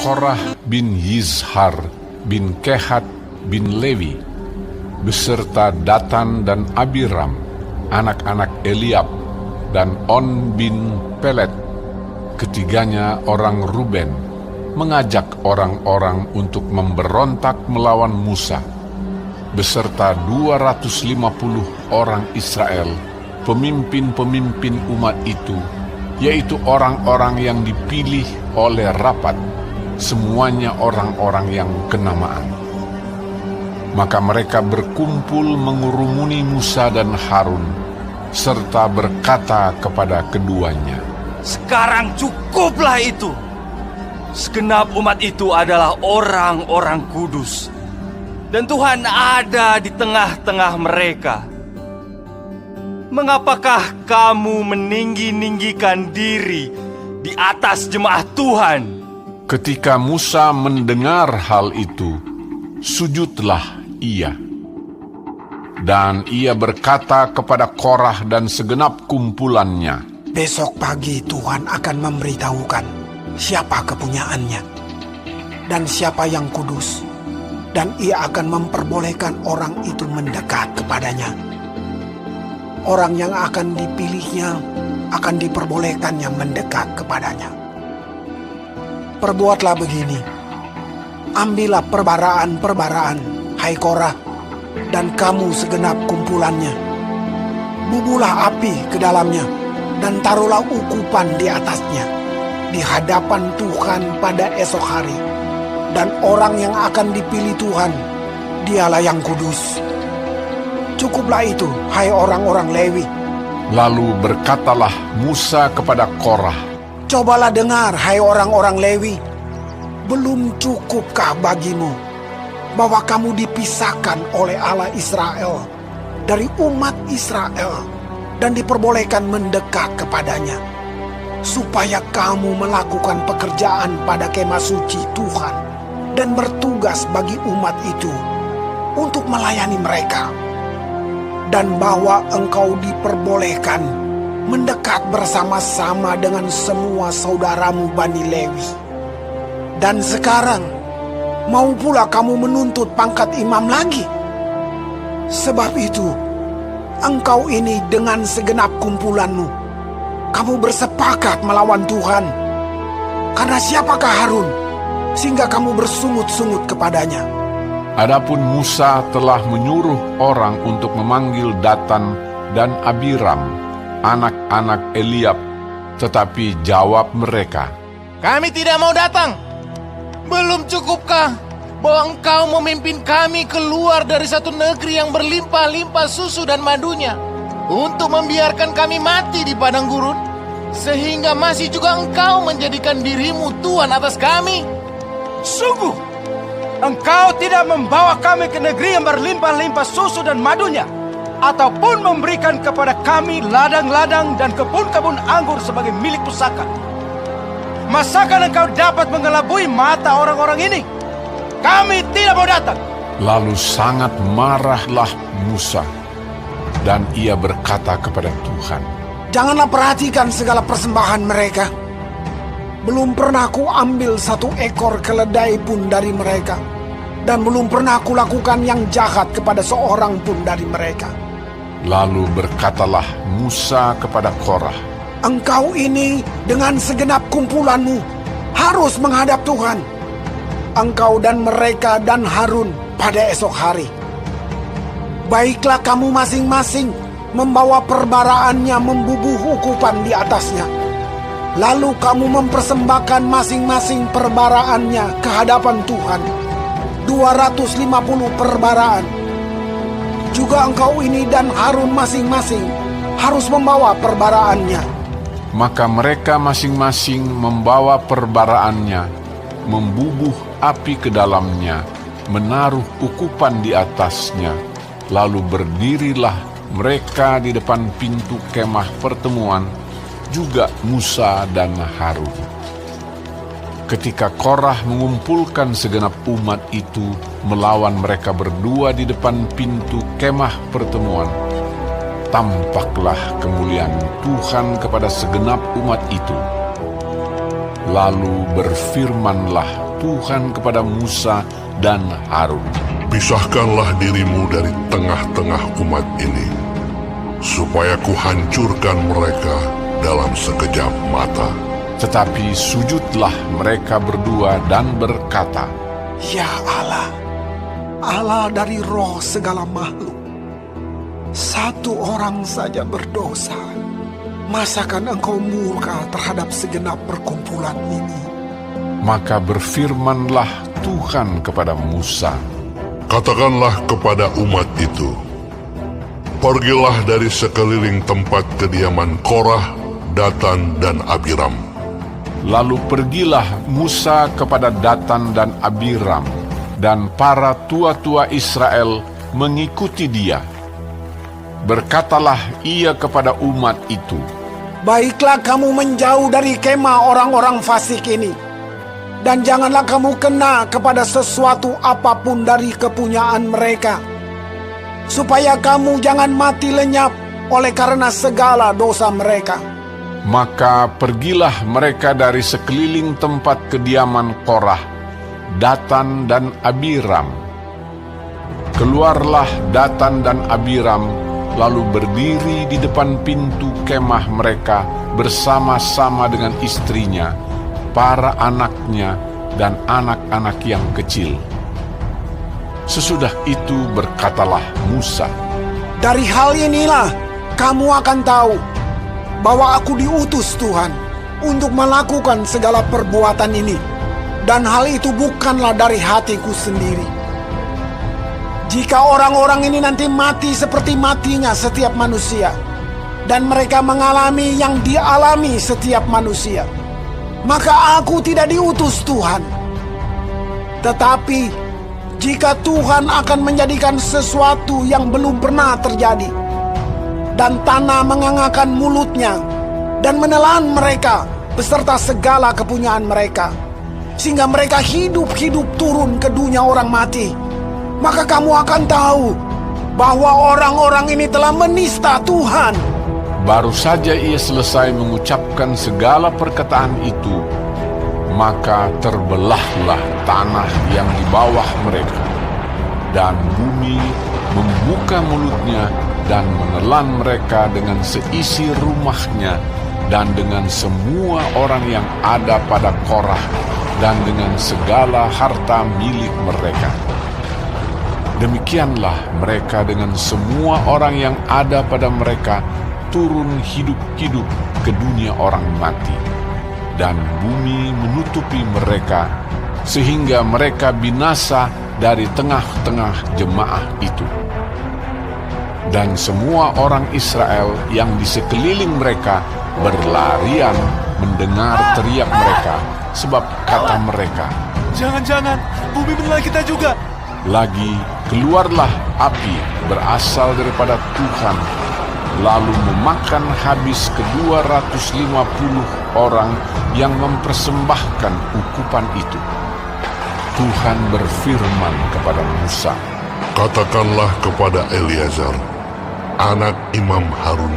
Korah bin Yizhar bin Kehat bin Lewi, beserta Datan dan Abiram, anak-anak Eliab, dan On bin Pelet, ketiganya orang Ruben, mengajak orang-orang untuk memberontak melawan Musa, beserta 250 orang Israel, pemimpin-pemimpin umat itu, yaitu orang-orang yang dipilih oleh rapat, semuanya orang-orang yang kenamaan. Maka mereka berkumpul mengurumuni Musa dan Harun, serta berkata kepada keduanya, "Sekarang cukuplah itu. Segenap umat itu adalah orang-orang kudus, dan Tuhan ada di tengah-tengah mereka. Mengapakah kamu meninggi-ninggikan diri di atas jemaat Tuhan?" Ketika Musa mendengar hal itu, sujudlah ia. Dan ia berkata kepada Korah dan segenap kumpulannya, "Besok pagi Tuhan akan memberitahukan siapa kepunyaannya dan siapa yang kudus, dan ia akan memperbolehkan orang itu mendekat kepadanya. Orang yang akan dipilihnya akan diperbolehkannya mendekat kepadanya. Perbuatlah begini, ambillah perbaraan-perbaraan, hai Korah, dan kamu segenap kumpulannya. Bubuhlah api ke dalamnya, dan taruhlah ukupan di atasnya, di hadapan Tuhan pada esok hari. Dan orang yang akan dipilih Tuhan, dialah yang kudus. Cukuplah itu, hai orang-orang Lewi." Lalu berkatalah Musa kepada Korah, "Cobalah dengar, hai orang-orang Lewi, belum cukupkah bagimu bahwa kamu dipisahkan oleh Allah Israel dari umat Israel dan diperbolehkan mendekat kepadanya, supaya kamu melakukan pekerjaan pada kemah suci Tuhan dan bertugas bagi umat itu untuk melayani mereka, dan bahwa engkau diperbolehkan mendekat bersama-sama dengan semua saudaramu Bani Lewi. Dan sekarang mau pula kamu menuntut pangkat imam lagi? Sebab itu engkau ini dengan segenap kumpulanmu, kamu bersepakat melawan Tuhan. Karena siapakah Harun sehingga kamu bersungut-sungut kepadanya?" Adapun Musa telah menyuruh orang untuk memanggil Datan dan Abiram, anak-anak Eliab, tetapi jawab mereka, "Kami tidak mau datang. Belum cukupkah bahwa engkau memimpin kami keluar dari satu negeri yang berlimpah-limpah susu dan madunya, untuk membiarkan kami mati di padang gurun, sehingga masih juga engkau menjadikan dirimu Tuhan atas kami? Sungguh, engkau tidak membawa kami ke negeri yang berlimpah-limpah susu dan madunya, ataupun memberikan kepada kami ladang-ladang dan kebun-kebun anggur sebagai milik pusaka. Masakan engkau dapat mengelabui mata orang-orang ini? Kami tidak mau datang." Lalu sangat marahlah Musa, dan ia berkata kepada Tuhan, "Janganlah perhatikan segala persembahan mereka. Belum pernah ku ambil satu ekor keledai pun dari mereka, dan belum pernah ku lakukan yang jahat kepada seorang pun dari mereka." Lalu berkatalah Musa kepada Korah, "Engkau ini dengan segenap kumpulanmu harus menghadap Tuhan, engkau dan mereka dan Harun pada esok hari. Baiklah kamu masing-masing membawa perbaraannya membubuh ukupan di atasnya. Lalu kamu mempersembahkan masing-masing perbaraannya ke hadapan Tuhan, 250 perbaraan. Juga engkau ini dan Harun masing-masing harus membawa perbaraannya." Maka mereka masing-masing membawa perbaraannya, membubuh api ke dalamnya, menaruh ukupan di atasnya. Lalu berdirilah mereka di depan pintu kemah pertemuan, juga Musa dan Harun. Ketika Korah mengumpulkan segenap umat itu melawan mereka berdua di depan pintu kemah pertemuan, tampaklah kemuliaan Tuhan kepada segenap umat itu. Lalu berfirmanlah Tuhan kepada Musa dan Harun, Pisahkanlah dirimu dari tengah-tengah umat ini, supaya kuhancurkan mereka dalam sekejap mata. Tetapi sujudlah mereka berdua dan berkata, Ya Allah, Allah dari roh segala makhluk, satu orang saja berdosa. Masakan engkau murka terhadap segenap perkumpulan ini? Maka berfirmanlah Tuhan kepada Musa, Katakanlah kepada umat itu, pergilah dari sekeliling tempat kediaman Korah, Datan, dan Abiram. Lalu pergilah Musa kepada Datan dan Abiram, dan para tua-tua Israel mengikuti dia. Berkatalah ia kepada umat itu, Baiklah kamu menjauh dari kemah orang-orang fasik ini, dan janganlah kamu kena kepada sesuatu apapun dari kepunyaan mereka, supaya kamu jangan mati lenyap oleh karena segala dosa mereka. Maka pergilah mereka dari sekeliling tempat kediaman Korah, Datan, dan Abiram. Keluarlah Datan dan Abiram, lalu berdiri di depan pintu kemah mereka bersama-sama dengan istrinya, para anaknya, dan anak-anak yang kecil. Sesudah itu berkatalah Musa, Dari hal inilah kamu akan tahu bahwa aku diutus Tuhan untuk melakukan segala perbuatan ini, dan hal itu bukanlah dari hatiku sendiri. Jika orang-orang ini nanti mati seperti matinya setiap manusia, dan mereka mengalami yang dialami setiap manusia, maka aku tidak diutus Tuhan. Tetapi jika Tuhan akan menjadikan sesuatu yang belum pernah terjadi, dan tanah mengangakan mulutnya dan menelan mereka beserta segala kepunyaan mereka, sehingga mereka hidup-hidup turun ke dunia orang mati, maka kamu akan tahu bahwa orang-orang ini telah menista Tuhan. baru saja ia selesai mengucapkan segala perkataan itu, maka terbelahlah tanah yang di bawah mereka, dan bumi membuka mulutnya dan menelan mereka dengan seisi rumahnya, dan dengan semua orang yang ada pada Korah, dan dengan segala harta milik mereka. Demikianlah mereka dengan semua orang yang ada pada mereka turun hidup-hidup ke dunia orang mati, dan bumi menutupi mereka sehingga mereka binasa dari tengah-tengah jemaah itu. Dan semua orang Israel yang di sekeliling mereka berlarian mendengar teriak mereka, sebab kata mereka, Jangan-jangan bumi menelan kita juga. lagi keluarlah api berasal daripada Tuhan, lalu memakan habis ke-250 orang yang mempersembahkan ukupan itu. Tuhan berfirman kepada Musa, Katakanlah kepada Eleazar, anak Imam Harun,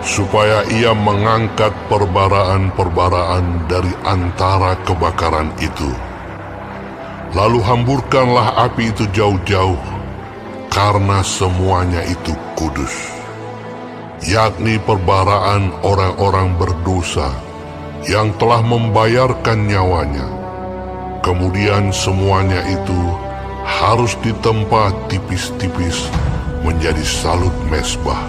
supaya ia mengangkat perbaraan-perbaraan dari antara kebakaran itu. Lalu hamburkanlah api itu jauh-jauh, karena semuanya itu kudus, yakni perbaraan orang-orang berdosa yang telah membayarkan nyawanya. Kemudian semuanya itu harus ditempa tipis-tipis menjadi salut mezbah,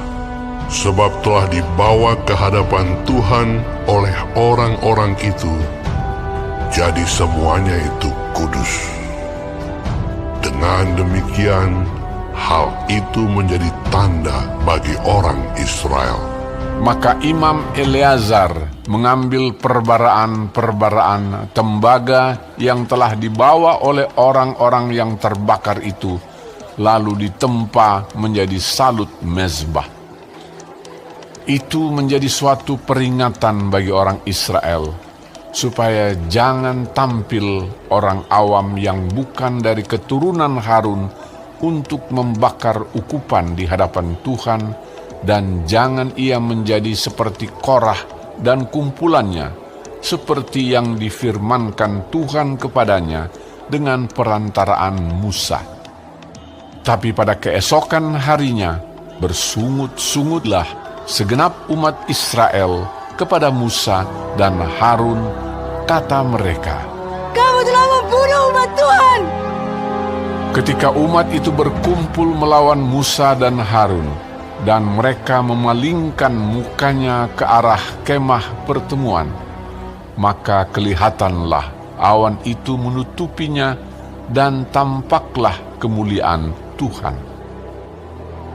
sebab telah dibawa ke hadapan Tuhan oleh orang-orang itu, jadi semuanya itu kudus. Dengan demikian, hal itu menjadi tanda bagi orang Israel. maka Imam Eleazar mengambil perbaraan-perbaraan tembaga yang telah dibawa oleh orang-orang yang terbakar itu, lalu ditempa menjadi salut mezbah. Itu menjadi suatu peringatan bagi orang Israel, supaya jangan tampil orang awam yang bukan dari keturunan Harun untuk membakar ukupan di hadapan Tuhan, dan jangan ia menjadi seperti Korah dan kumpulannya, seperti yang difirmankan Tuhan kepadanya dengan perantaraan Musa. Tapi pada keesokan harinya bersungut-sungutlah segenap umat Israel kepada Musa dan Harun, kata mereka, "Kamu telah membunuh umat Tuhan." Ketika umat itu berkumpul melawan Musa dan Harun, dan mereka memalingkan mukanya ke arah kemah pertemuan, maka kelihatanlah awan itu menutupinya dan tampaklah kemuliaan Tuhan.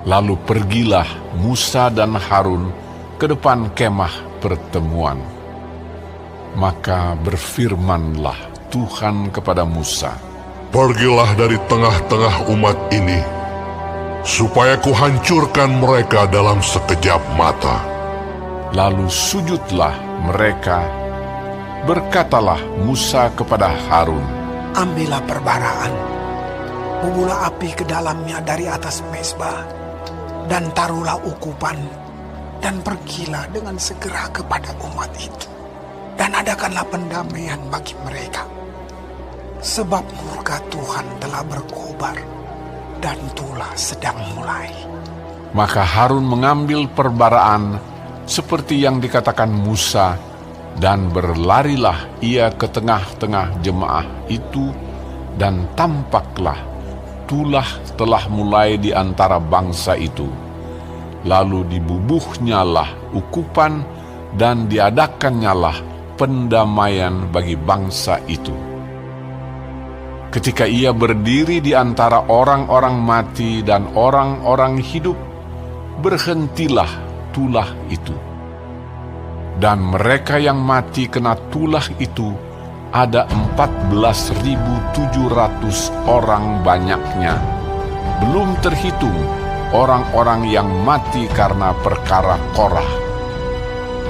Lalu pergilah Musa dan Harun ke depan kemah pertemuan. Maka berfirmanlah Tuhan kepada Musa, Pergilah dari tengah-tengah umat ini, supaya kuhancurkan mereka dalam sekejap mata. Lalu sujudlah mereka. Berkatalah Musa kepada Harun, Ambillah perbaraan, bubulah api ke dalamnya dari atas mezbah, dan taruhlah ukupan, dan pergilah dengan segera kepada umat itu, dan adakanlah pendamaian bagi mereka. Sebab murka Tuhan telah berkobar, dan tulah sedang mulai. Maka Harun mengambil perbaraan seperti yang dikatakan Musa, dan berlarilah ia ke tengah-tengah jemaah itu, dan tampaklah tulah telah mulai di antara bangsa itu. Lalu dibubuhnyalah ukupan, dan diadakannyalah pendamaian bagi bangsa itu. Ketika ia berdiri di antara orang-orang mati dan orang-orang hidup, berhentilah tulah itu. Dan mereka yang mati kena tulah itu ada 14.700 orang banyaknya, belum terhitung orang-orang yang mati karena perkara Korah.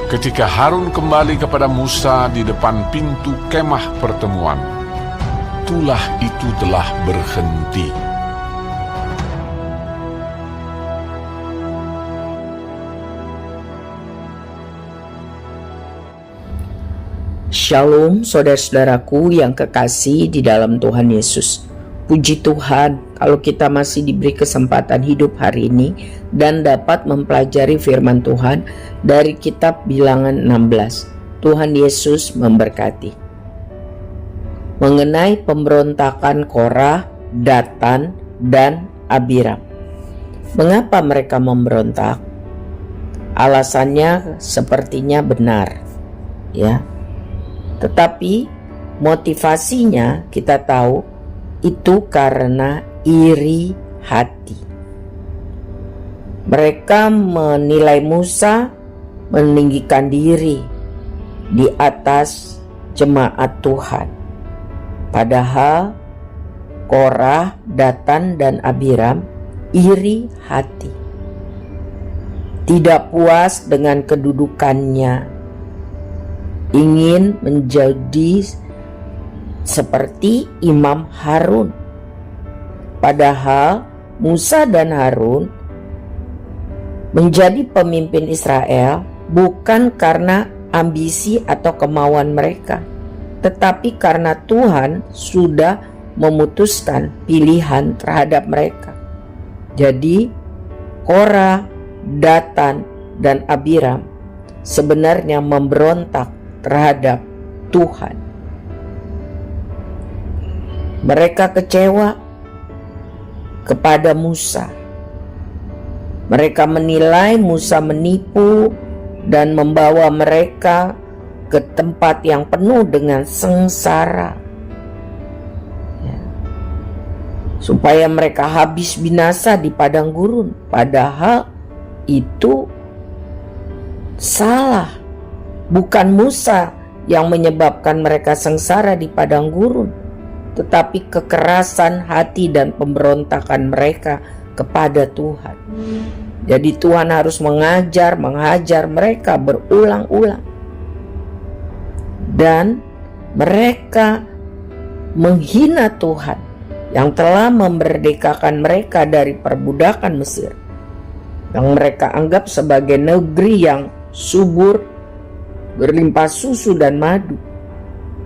Ketika Harun kembali kepada Musa di depan pintu kemah pertemuan, tulah itu telah berhenti. Shalom saudara-saudaraku yang kekasih di dalam Tuhan Yesus. Puji Tuhan kalau kita masih diberi kesempatan hidup hari ini dan dapat mempelajari firman Tuhan dari kitab Bilangan 16. Tuhan Yesus memberkati. Mengenai pemberontakan Korah, Datan, dan Abiram. Mengapa mereka memberontak? Alasannya sepertinya benar, ya. Tetapi motivasinya kita tahu itu karena iri hati. Mereka menilai Musa meninggikan diri di atas jemaat Tuhan. Padahal Korah, Datan, dan Abiram iri hati. Tidak puas dengan kedudukannya, ingin menjadi seperti Imam Harun. Padahal Musa dan Harun menjadi pemimpin Israel bukan karena ambisi atau kemauan mereka, tetapi karena Tuhan sudah memutuskan pilihan terhadap mereka. Jadi Korah, Datan, dan Abiram sebenarnya memberontak terhadap Tuhan. Mereka kecewa kepada Musa. Mereka menilai Musa menipu dan membawa mereka ke tempat yang penuh dengan sengsara, ya, supaya mereka habis binasa di padang gurun. Padahal itu salah. Bukan Musa yang menyebabkan mereka sengsara di padang gurun, tetapi kekerasan hati dan pemberontakan mereka kepada Tuhan. Jadi Tuhan harus menghajar mereka berulang-ulang. Dan mereka menghina Tuhan yang telah memerdekakan mereka dari perbudakan Mesir, yang mereka anggap sebagai negeri yang subur, berlimpah susu dan madu.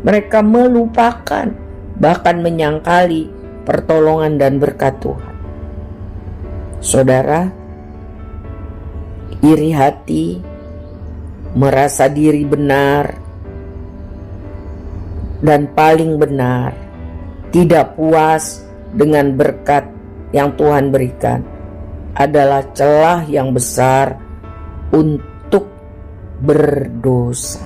Mereka melupakan, bahkan menyangkali pertolongan dan berkat Tuhan. Saudara, iri hati, merasa diri benar dan paling benar, tidak puas dengan berkat yang Tuhan berikan adalah celah yang besar untuk berdosa.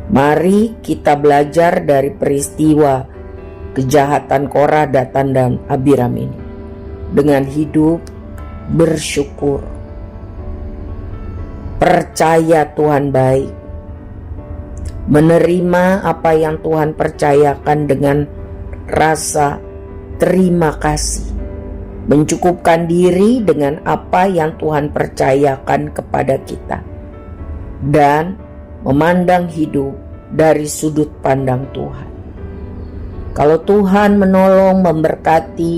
Mari kita belajar dari peristiwa kejahatan Korah, Datan, dan Abiram ini dengan hidup bersyukur, percaya Tuhan baik, menerima apa yang Tuhan percayakan dengan rasa terima kasih, mencukupkan diri dengan apa yang Tuhan percayakan kepada kita, dan memandang hidup dari sudut pandang Tuhan. Kalau Tuhan menolong, memberkati,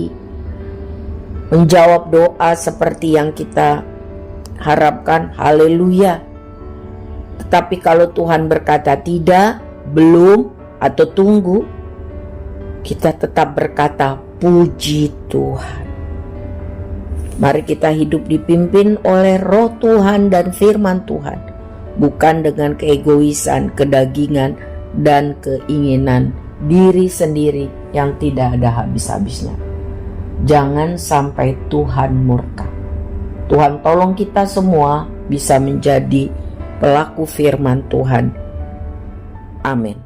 menjawab doa seperti yang kita harapkan, haleluya. Tetapi kalau Tuhan berkata tidak, belum, atau tunggu, kita tetap berkata puji Tuhan. Mari kita hidup dipimpin oleh Roh Tuhan dan firman Tuhan, bukan dengan keegoisan, kedagingan, dan keinginan diri sendiri yang tidak ada habis-habisnya. Jangan sampai Tuhan murka. Tuhan tolong kita semua bisa menjadi pelaku firman Tuhan. Amin.